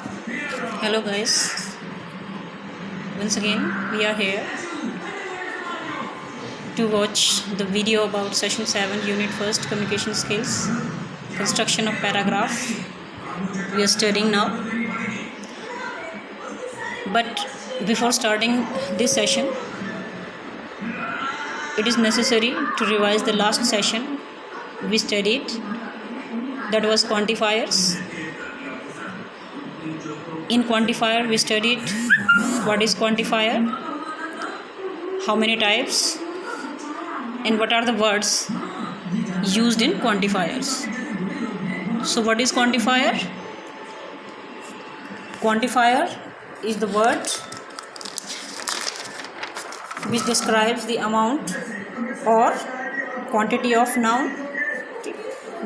Hello guys, once again we are here to watch the video about session 7 unit 1st communication skills, construction of paragraph. We are studying now, but before starting this session it is necessary to revise the last session we studied, that was quantifiers. In quantifier we studied what is quantifier, how many types, and what are the words used in quantifiers. So what is quantifier? Quantifier is the word which describes the amount or quantity of noun.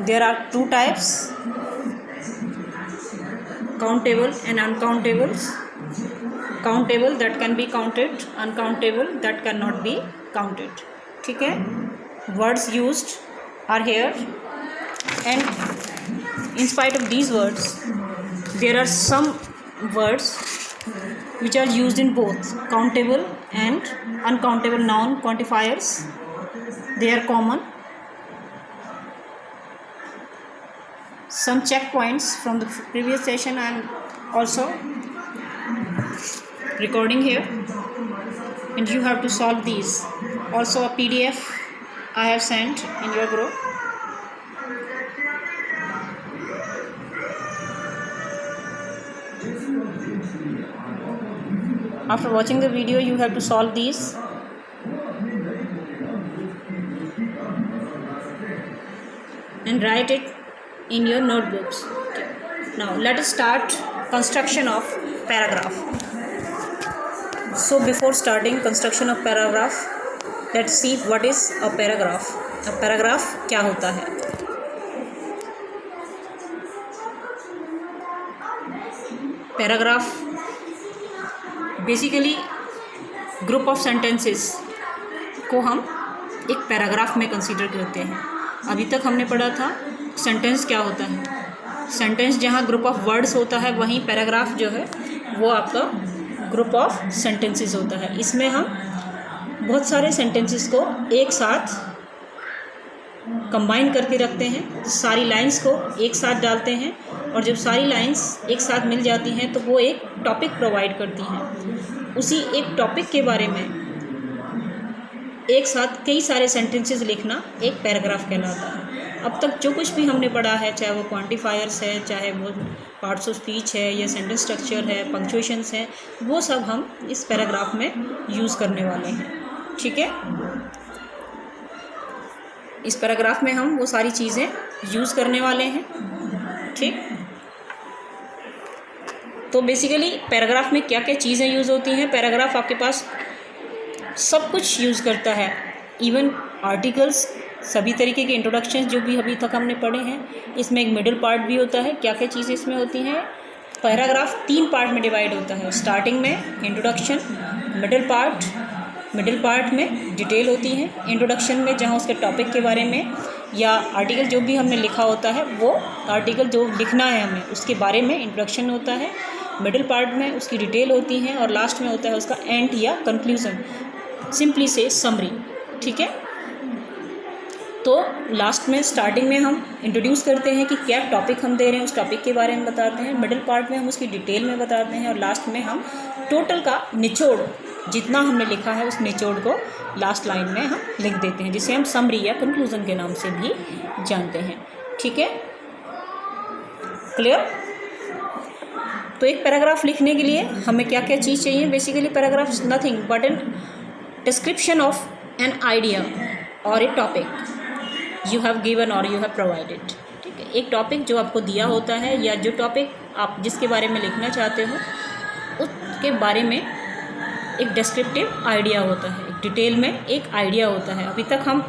There are two types, countable and uncountable. Countable that can be counted, uncountable that cannot be counted. ठीक है, words used are here, and in spite of these words there are some words which are used in both countable and uncountable noun quantifiers. They are common. Some checkpoints from the previous session I am also recording here, and you have to solve these. Also a PDF I have sent in your group. After watching the video you have to solve these. And write it in your notebooks. Now let us start construction of paragraph. So before starting construction of paragraph, let's see what is a paragraph. A paragraph क्या होता है? Paragraph basically group of sentences को हम एक paragraph में consider करते हैं. अभी तक हमने पढ़ा था सेंटेंस क्या होता है. सेंटेंस जहाँ ग्रुप ऑफ वर्ड्स होता है वहीं पैराग्राफ जो है वो आपका ग्रुप ऑफ सेंटेंसेस होता है. इसमें हम बहुत सारे सेंटेंसेस को एक साथ कंबाइन करके रखते हैं. सारी लाइंस को एक साथ डालते हैं, और जब सारी लाइंस एक साथ मिल जाती हैं तो वो एक टॉपिक प्रोवाइड करती हैं. उसी एक टॉपिक के बारे में एक साथ कई सारे सेंटेंसेस लिखना एक पैराग्राफ कहलाता है. अब तक जो कुछ भी हमने पढ़ा है, चाहे वो क्वांटिफायर्स है, चाहे वो पार्ट्स ऑफ स्पीच है, या सेंटेंस स्ट्रक्चर है, पंक्चुएशंस हैं, वो सब हम इस पैराग्राफ में यूज़ करने वाले हैं. ठीक है, इस पैराग्राफ में हम वो सारी चीज़ें यूज़ करने वाले हैं. ठीक, तो बेसिकली पैराग्राफ में क्या क्या चीज़ें यूज़ होती हैं. पैराग्राफ आपके पास सब कुछ यूज़ करता है, इवन आर्टिकल्स, सभी तरीके के इंट्रोडक्शन जो भी अभी तक हमने पढ़े हैं. इसमें एक मिडिल पार्ट भी होता है. क्या क्या चीज़ें इसमें होती हैं. पैराग्राफ 3 पार्ट में डिवाइड होता है. स्टार्टिंग में इंट्रोडक्शन, मिडिल पार्ट में डिटेल होती है. इंट्रोडक्शन में जहाँ उसके टॉपिक के बारे में या आर्टिकल जो भी हमने लिखा होता है, वो आर्टिकल जो लिखना है हमें उसके बारे में इंट्रोडक्शन होता है. मिडिल पार्ट में उसकी डिटेल होती है, और लास्ट में होता है उसका एंड या कंक्लूज़न, सिंपली से समरी. ठीक है, तो लास्ट में, स्टार्टिंग में हम इंट्रोड्यूस करते हैं कि क्या टॉपिक हम दे रहे हैं, उस टॉपिक के बारे में बताते हैं. मिडिल पार्ट में हम उसकी डिटेल में बताते हैं, और लास्ट में हम टोटल का निचोड़, जितना हमने लिखा है उस निचोड़ को लास्ट लाइन में हम लिख देते हैं, जिसे हम समरी या कंक्लूज़न के नाम से भी जानते हैं. ठीक है, क्लियर. तो एक पैराग्राफ लिखने के लिए हमें क्या क्या चीज़ चाहिए. Basically paragraph is nothing but an description of an idea और a topic you have given और यू हैव प्रोवाइडेड. ठीक है, एक टॉपिक जो आपको दिया होता है, या जो टॉपिक आप जिसके बारे में लिखना चाहते हो उसके बारे में एक डिस्क्रिप्टिव आइडिया होता है, एक डिटेल में एक आइडिया होता है. अभी तक हम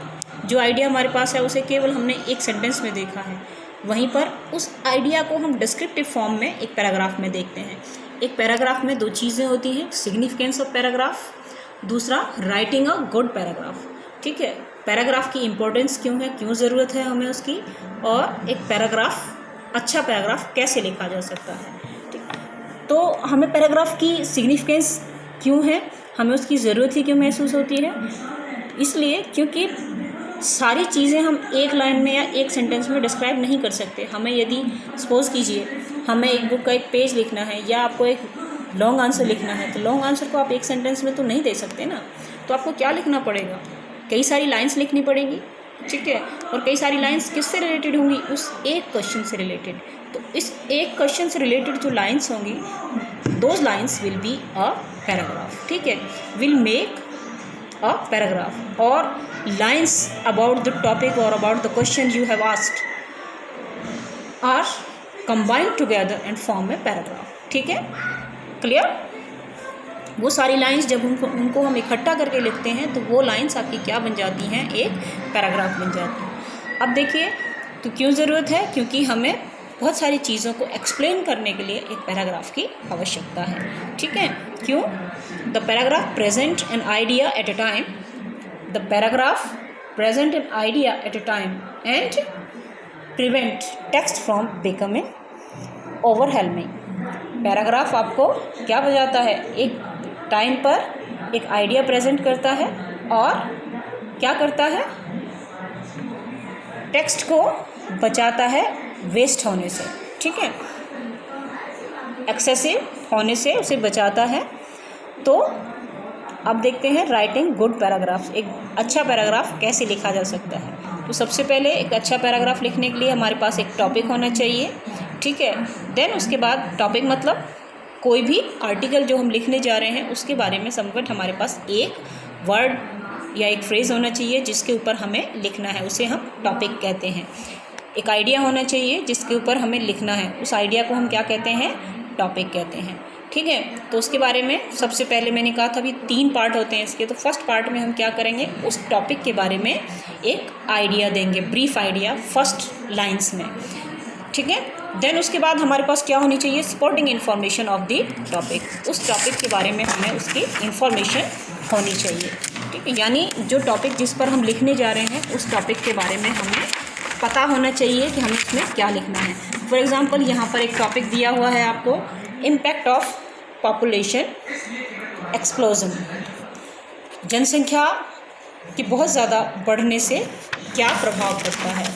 जो आइडिया हमारे पास है उसे केवल हमने एक सेंटेंस में देखा है, वहीं पर उस आइडिया को हम डिस्क्रिप्टिव फॉर्म में एक पैराग्राफ में देखते हैं. एक पैराग्राफ में 2 चीज़ें होती हैं, सिग्निफिकेंस ऑफ पैराग्राफ, दूसरा राइटिंग अ गुड पैराग्राफ. ठीक है, पैराग्राफ की इम्पोर्टेंस क्यों है, क्यों ज़रूरत है हमें उसकी, और एक पैराग्राफ, अच्छा पैराग्राफ कैसे लिखा जा सकता है. ठीक, तो हमें पैराग्राफ की सिग्निफिकेंस क्यों है, हमें उसकी ज़रूरत ही क्यों महसूस होती है? इसलिए क्योंकि सारी चीज़ें हम एक लाइन में या एक सेंटेंस में डिस्क्राइब नहीं कर सकते। हमें यदि सपोज़ कीजिए हमें एक बुक का एक पेज लिखना है या आपको एक लॉन्ग आंसर लिखना है, तो लॉन्ग आंसर को आप एक सेंटेंस में तो नहीं दे सकते ना। तो आपको क्या लिखना पड़ेगा? कई सारी लाइन्स लिखनी पड़ेंगी, ठीक है। और कई सारी लाइन्स किससे रिलेटेड होंगी? उस एक क्वेश्चन से रिलेटेड। तो इस एक क्वेश्चन से रिलेटेड जो लाइन्स होंगी, those lines will be a paragraph, ठीक है, विल मेक अ पैराग्राफ। और लाइन्स अबाउट द टॉपिक और about the question you have asked are combined together and form a paragraph, ठीक है, क्लियर। वो सारी लाइंस जब उनको हम इकट्ठा करके लिखते हैं तो वो लाइंस आपकी क्या बन जाती हैं? एक पैराग्राफ बन जाती हैं। अब देखिए तो क्यों ज़रूरत है? क्योंकि हमें बहुत सारी चीज़ों को एक्सप्लेन करने के लिए एक पैराग्राफ की आवश्यकता है, ठीक है। क्यों? The paragraph present an idea at A time, the paragraph present an idea at A time and prevent text from becoming overwhelming. Paragraph आपको क्या बजाता है? एक टाइम पर एक आइडिया प्रेजेंट करता है और क्या करता है? टेक्स्ट को बचाता है वेस्ट होने से, ठीक है, एक्सेसिव होने से उसे बचाता है। तो अब देखते हैं राइटिंग गुड पैराग्राफ, एक अच्छा पैराग्राफ कैसे लिखा जा सकता है। तो सबसे पहले एक अच्छा पैराग्राफ लिखने के लिए हमारे पास एक टॉपिक होना चाहिए, ठीक है। देन उसके बाद टॉपिक मतलब कोई भी आर्टिकल जो हम लिखने जा रहे हैं उसके बारे में समवट हमारे पास एक वर्ड या एक फ्रेज़ होना चाहिए जिसके ऊपर हमें लिखना है, उसे हम टॉपिक कहते हैं। एक आइडिया होना चाहिए जिसके ऊपर हमें लिखना है, उस आइडिया को हम क्या कहते हैं? टॉपिक कहते हैं, ठीक है। तो उसके बारे में सबसे पहले मैंने कहा था अभी 3 पार्ट होते हैं इसके। तो फर्स्ट पार्ट में हम क्या करेंगे? उस टॉपिक के बारे में एक आइडिया देंगे, ब्रीफ आइडिया फर्स्ट लाइन्स में, ठीक है। देन उसके बाद हमारे पास क्या होनी चाहिए? Supporting information of the topic, उस टॉपिक के बारे में हमें उसकी इन्फॉर्मेशन होनी चाहिए, ठीक है। यानी जो टॉपिक जिस पर हम लिखने जा रहे हैं उस टॉपिक के बारे में हमें पता होना चाहिए कि हमें उसमें क्या लिखना है। फॉर एग्ज़ाम्पल यहाँ पर एक टॉपिक दिया हुआ है आपको, इम्पैक्ट ऑफ पॉपुलेशन एक्सप्लोजन, जनसंख्या की बहुत ज़्यादा बढ़ने से क्या प्रभाव पड़ता है,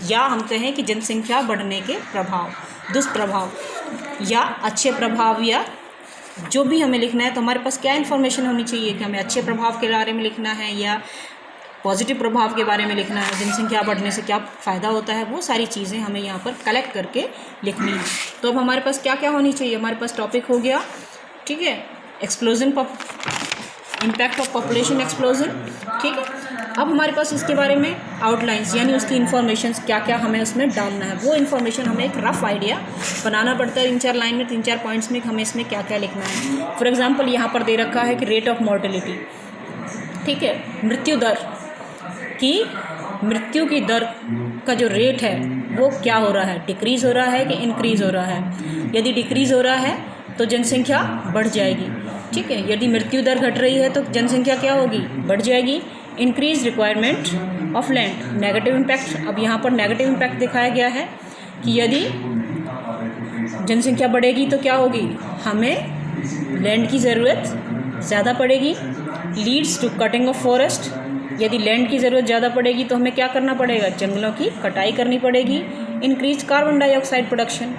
या हम कहें कि जनसंख्या बढ़ने के प्रभाव, दुष्प्रभाव या अच्छे प्रभाव, या जो भी हमें लिखना है तो हमारे पास क्या इन्फॉर्मेशन होनी चाहिए कि हमें अच्छे प्रभाव के बारे में लिखना है या पॉजिटिव प्रभाव के बारे में लिखना है, जनसंख्या बढ़ने से क्या फ़ायदा होता है, वो सारी चीज़ें हमें यहाँ पर कलेक्ट करके लिखनी है। तो अब हमारे पास क्या क्या होनी चाहिए? हमारे पास टॉपिक हो गया, ठीक है, explosion, impact of population explosion, ठीक है। अब हमारे पास इसके बारे में आउटलाइंस यानी उसकी इन्फॉर्मेशन क्या क्या हमें उसमें डालना है, वो इन्फॉर्मेशन हमें एक रफ़ आइडिया बनाना पड़ता है 3-4 लाइन में, 3-4 पॉइंट्स में हमें इसमें क्या क्या लिखना है। फॉर एग्जांपल यहाँ पर दे रखा है कि रेट ऑफ मॉर्टेलिटी, ठीक है, मृत्यु दर की, मृत्यु की दर का जो रेट है वो क्या हो रहा है? डिक्रीज़ हो रहा है कि इंक्रीज़ हो रहा है? यदि डिक्रीज़ हो रहा है तो जनसंख्या बढ़ जाएगी, ठीक है। यदि मृत्यु दर घट रही है तो जनसंख्या क्या होगी? बढ़ जाएगी। Increase requirement of land, negative impact. अब यहाँ पर नेगेटिव इम्पैक्ट दिखाया गया है कि यदि जनसंख्या बढ़ेगी तो क्या होगी? हमें लैंड की ज़रूरत ज़्यादा पड़ेगी। Leads to cutting of forest, यदि लैंड की ज़रूरत ज़्यादा पड़ेगी तो हमें क्या करना पड़ेगा? जंगलों की कटाई करनी पड़ेगी। इंक्रीज कार्बन डाइऑक्साइड प्रोडक्शन,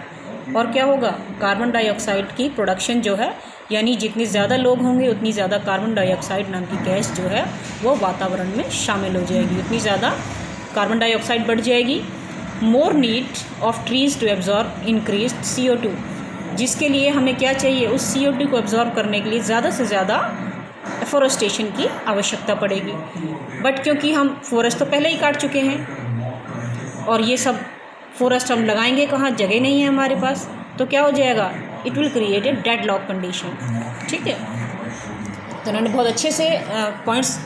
और क्या होगा? कार्बन डाइऑक्साइड की प्रोडक्शन जो है, यानी जितने ज़्यादा लोग होंगे उतनी ज़्यादा कार्बन डाइऑक्साइड नाम की गैस जो है वो वातावरण में शामिल हो जाएगी, उतनी ज़्यादा कार्बन डाइऑक्साइड बढ़ जाएगी। More need of trees to absorb increase CO2, जिसके लिए हमें क्या चाहिए? उस CO2 को एब्जॉर्ब करने के लिए ज़्यादा से ज़्यादा एफोरेस्टेशन की आवश्यकता पड़ेगी। बट क्योंकि हम फॉरेस्ट तो पहले ही काट चुके हैं और ये सब फॉरेस्ट हम लगाएंगे कहाँ? जगह नहीं है हमारे पास, तो क्या हो जाएगा? It will create a deadlock condition, ठीक है। तो उन्होंने बहुत अच्छे से पॉइंट्स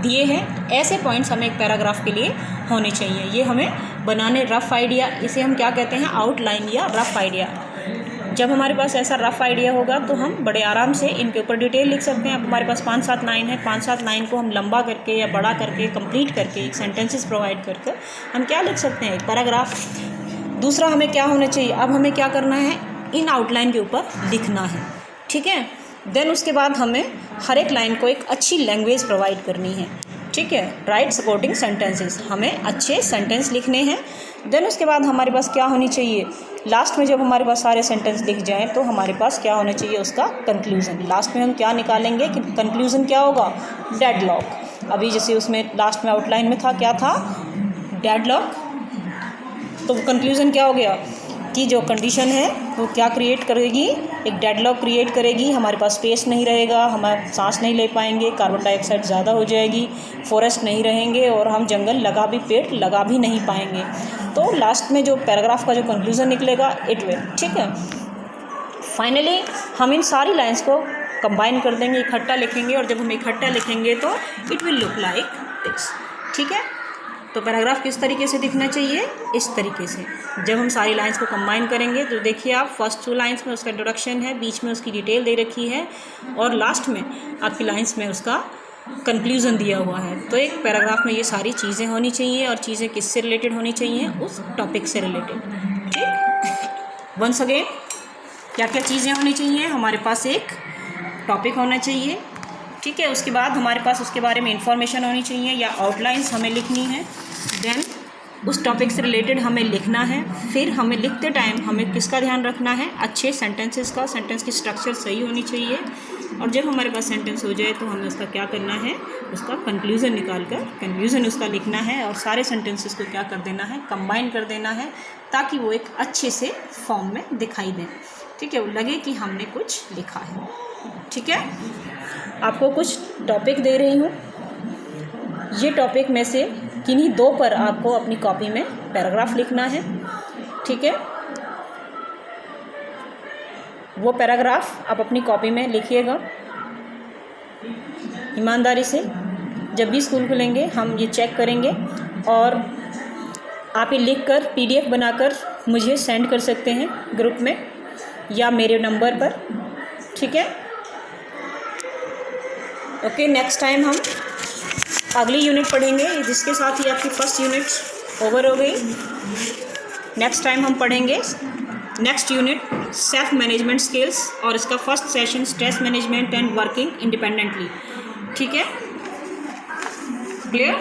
दिए हैं। ऐसे पॉइंट्स हमें एक पैराग्राफ के लिए होने चाहिए। ये हमें बनाने रफ़ आइडिया, इसे हम क्या कहते हैं? आउटलाइन या रफ़ आइडिया। जब हमारे पास ऐसा रफ़ आइडिया होगा तो हम बड़े आराम से इनके ऊपर डिटेल लिख सकते हैं। अब हमारे पास 5-7 लाइन है, 5-7 लाइन को हम लंबा करके या बड़ा करके कंप्लीट करके एक सेंटेंसेस प्रोवाइड करके हम क्या लिख सकते हैं? एक पैराग्राफ। दूसरा हमें क्या होना चाहिए? अब हमें क्या करना है? इन आउटलाइन के ऊपर लिखना है, ठीक है। देन उसके बाद हमें हर एक लाइन को एक अच्छी लैंग्वेज प्रोवाइड करनी है, ठीक है। राइट सपोर्टिंग सेंटेंसेस, हमें अच्छे सेंटेंस लिखने हैं। देन उसके बाद हमारे पास क्या होनी चाहिए, लास्ट में जब हमारे पास सारे सेंटेंस लिख जाएं तो हमारे पास क्या होना चाहिए, उसका कंक्लूज़न। लास्ट में हम क्या निकालेंगे कि कंक्लूज़न क्या होगा, डेडलॉक। अभी जैसे उसमें लास्ट में आउटलाइन में था, क्या था, डेडलॉक। तो कंक्लूज़न क्या हो गया कि जो कंडीशन है वो क्या क्रिएट करेगी, एक डेडलॉक क्रिएट करेगी, हमारे पास स्पेस नहीं रहेगा, हम सांस नहीं ले पाएंगे, कार्बन डाइऑक्साइड ज़्यादा हो जाएगी, फॉरेस्ट नहीं रहेंगे और हम जंगल पेड़ लगा भी नहीं पाएंगे। तो लास्ट में जो पैराग्राफ का जो कंक्लूज़न निकलेगा, इट विल, ठीक है। फाइनली हम इन सारी लाइंस को कंबाइन कर देंगे, इकट्ठा लिखेंगे, और जब हम इकट्ठा लिखेंगे तो it will look like this, ठीक है। तो पैराग्राफ किस तरीके से दिखना चाहिए, इस तरीके से। जब हम सारी लाइंस को कंबाइन करेंगे तो देखिए आप, फर्स्ट 2 लाइंस में उसका इंट्रोडक्शन है, बीच में उसकी डिटेल दे रखी है, और लास्ट में आपकी लाइंस में उसका कंक्लूज़न दिया हुआ है। तो एक पैराग्राफ में ये सारी चीज़ें होनी चाहिए, और चीज़ें किससे रिलेटेड होनी चाहिए, उस टॉपिक से रिलेटेड, ठीक। वंस अगेन, क्या क्या चीज़ें होनी चाहिए, हमारे पास एक टॉपिक होना चाहिए, ठीक है। उसके बाद हमारे पास उसके बारे में इंफॉर्मेशन होनी चाहिए या आउटलाइंस हमें लिखनी है। देन उस टॉपिक से रिलेटेड हमें लिखना है। फिर हमें लिखते टाइम हमें किसका ध्यान रखना है, अच्छे सेंटेंसेस का, सेंटेंस की स्ट्रक्चर सही होनी चाहिए। और जब हमारे पास सेंटेंस हो जाए तो हमें उसका क्या करना है, उसका कंक्लूज़न निकाल कर कंक्लूज़न उसका लिखना है, और सारे सेंटेंसेस को क्या कर देना है, कंबाइन कर देना है, ताकि वो एक अच्छे से फॉर्म में दिखाई दें, ठीक है, वो लगे कि हमने कुछ लिखा है, ठीक है। आपको कुछ टॉपिक दे रही हूँ, ये टॉपिक में से किन्हीं 2 पर आपको अपनी कॉपी में पैराग्राफ लिखना है, ठीक है। वो पैराग्राफ आप अपनी कॉपी में लिखिएगा ईमानदारी से। जब भी स्कूल खुलेंगे हम ये चेक करेंगे, और आप ये लिखकर PDF बनाकर मुझे सेंड कर सकते हैं ग्रुप में या मेरे नंबर पर, ठीक है। ओके, नेक्स्ट टाइम हम अगली यूनिट पढ़ेंगे, जिसके साथ ही आपकी फर्स्ट यूनिट ओवर हो गई। नेक्स्ट टाइम हम पढ़ेंगे next unit self management skills, और इसका first session stress management and working independently, ठीक है, clear.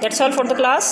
That's all for the class.